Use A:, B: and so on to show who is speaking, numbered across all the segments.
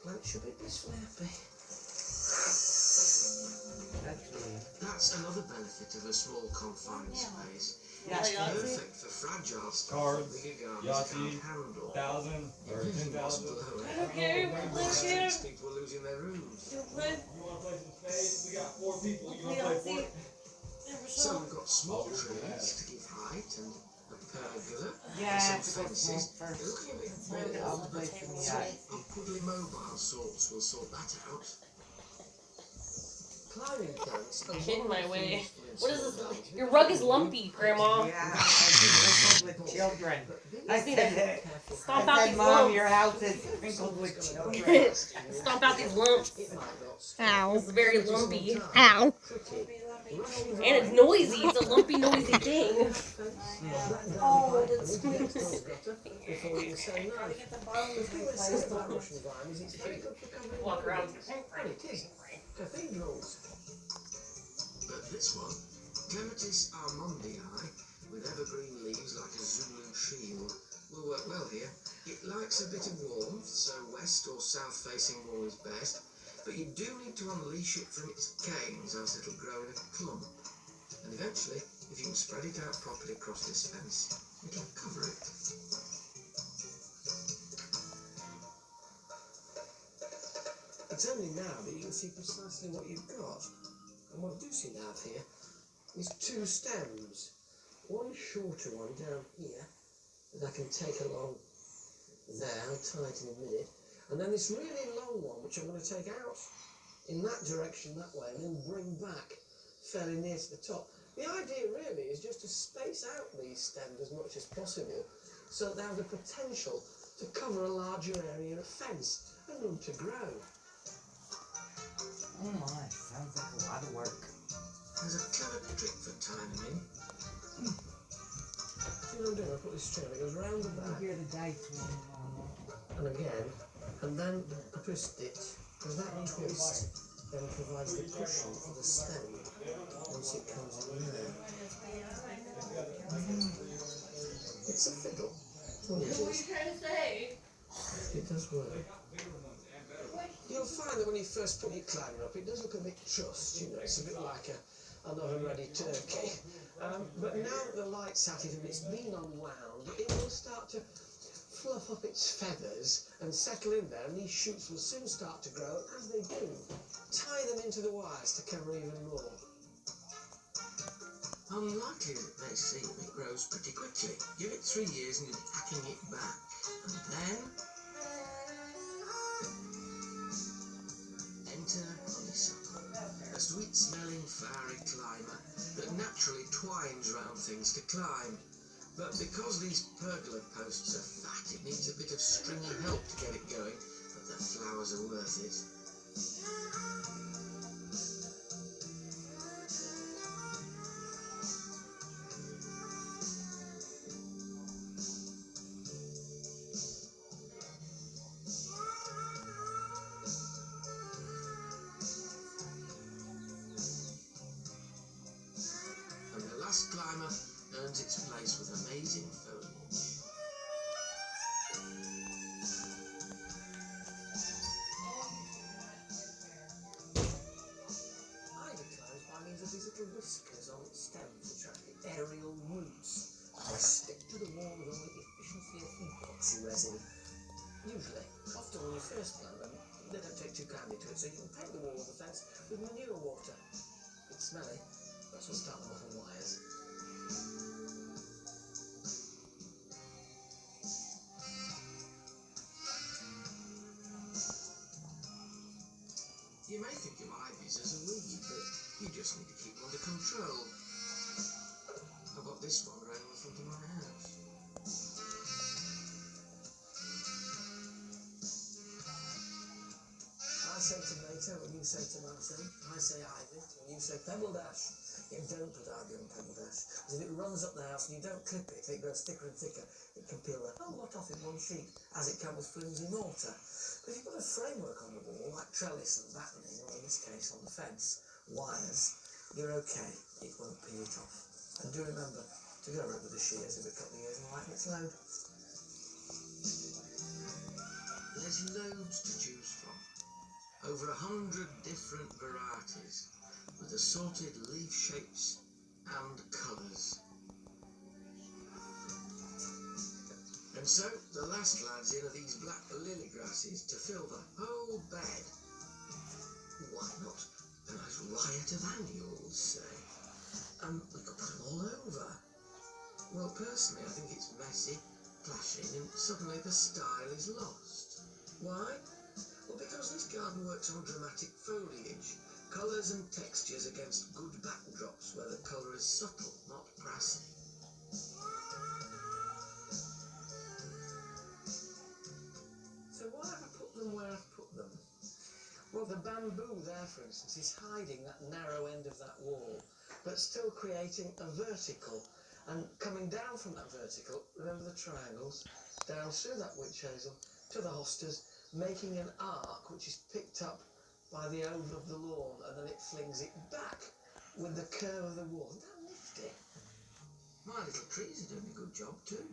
A: planet should be blissfully happy.
B: That's another benefit of a small confined space.
C: Yeah,
B: It's
C: Yahtzee.
B: perfect for fragile stuff
D: Cards,
B: that bigger gardens
D: Yahtzee,
B: can't handle.
D: 1,000 or
B: If it
D: 10,000.
B: was blowing,
C: Okay, we're
B: the
C: playing
B: streets
C: here.
B: people were losing their roofs.
C: You play?
D: You want to play some spades? We got 4 people. You want to
C: Yeah,
D: play 4?
B: So we've got small trees to give height and a pergola
E: Yeah, I
B: and
E: have to
B: some
E: go
B: fences.
E: smoke first.
B: They're looking a bit
E: Really, I'll
B: bored,
E: play
B: but
E: from the
B: some
E: eye.
B: upwardly mobile sorts will sort that out. Climbing plants are
C: Get in
B: one of
C: my
B: the
C: way.
B: things
C: What is this?
B: influence
C: Your rug is lumpy, Grandma.
E: Yeah, I sprinkled with children. I said,
C: Stomp
E: I
C: out
E: said,
C: these
E: Mom, your
C: lumps.
E: house is sprinkled with children.
C: Stomp out these lumps.
F: Ow.
C: It's very lumpy.
F: Ow.
C: And it's noisy. It's a lumpy, noisy thing.
A: Oh,
C: that's
A: before you say no. The thing that's said about Russian vine is it's very good for covering
C: Walk around.
A: Well, it is. Cathedrals.
B: But this one, Clematis armondii, with evergreen leaves like a Zulu shield, will work well here. It likes a bit of warmth, so west or south-facing wall is best, but you do need to unleash it from its canes, else it'll grow in a clump. And eventually, if you can spread it out properly across this fence, it'll cover it.
A: It's only now that you can see precisely what you've got. And what I do seem to have here is 2 stems. One shorter one down here that I can take along there, I'll tie it in a minute. And then this really long one which I'm going to take out in that direction that way and then bring back fairly near to the top. The idea really is just to space out these stems as much as possible so that they have the potential to cover a larger area of fence and room to grow.
E: Oh my, sounds like a lot of work.
B: There's a clever trick for tying them in.
A: See what I'm doing? I put this string, it goes round the
E: You
A: back
E: hear the dice rolling on
A: and again, and then I twist it, because that twist then provides the cushion for the stem once it comes in there. It's a fiddle. Well, it
C: What are
A: is.
C: you trying to say?
A: It does work. You'll find that when you first put your climber up, it does look a bit trussed, you know, it's a bit like an oven-ready turkey. But now that the light's at it and it's been unwound, it will start to fluff up its feathers and settle in there, and these shoots will soon start to grow. And as they do, tie them into the wires to cover even more.
B: Unlikely as it may seem, it grows pretty quickly. Give it 3 years and you'll be hacking it back. And then enter honeysuckle, a sweet-smelling fiery climber that naturally twines round things to climb. But because these pergola posts are fat, it needs a bit of stringy help to get it going, but the flowers are worth it. And the last climber earns its place with amazing foliage.
A: Ivy climbs by means of these little whiskers on its stems, which are the aerial roots. They stick to the wall with all the efficiency of epoxy resin. Usually, often when you first plant them, they don't take too kindly to it, so you can paint the wall of the fence with manure water. It's smelly, but we'll start them off on wires.
B: You may think of ivies as a weed, but you just need to keep them under control. I've got this one growing in front of my house.
A: I say tomato when you say tomato. I say ivy when you say pebble dash. You don't put ivy on pebble dash, because if it runs up the house and you don't clip it, it grows thicker and thicker. It can peel a whole lot off in one sheet, as it can with flimsy mortar. But if you put a framework on the wall, like trellis and battening, or in this case on the fence, wires, you're okay. It won't peel it off. And do remember to go over the shears every couple of years and lighten its load.
B: There's loads to choose from. Over 100 different varieties with assorted leaf shapes and colours. And so the last lads in are these black lily grasses to fill the whole bed. Why not a nice riot of annuals, say? And we could put them all over. Well, personally, I think it's messy, clashing, and suddenly the style is lost. Why? Well, because this garden works on dramatic foliage, colours and textures against good backdrops where the colour is subtle, not brassy. So why have I put them where I've put them? Well, the bamboo there, for instance, is hiding that narrow end of that wall, but still creating a vertical. And coming down from that vertical, remember the triangles, down through that witch hazel to the hostas, making an arc which is picked up by the oval of the lawn, and then it flings it back with the curve of the wall. Isn't that nifty? My little trees are doing a good job too.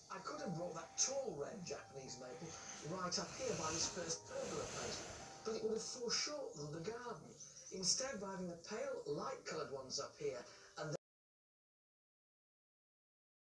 B: I could have brought that tall red Japanese maple right up here by this first pergola post, but it would have foreshortened the garden. Instead, by having the pale light-coloured ones up here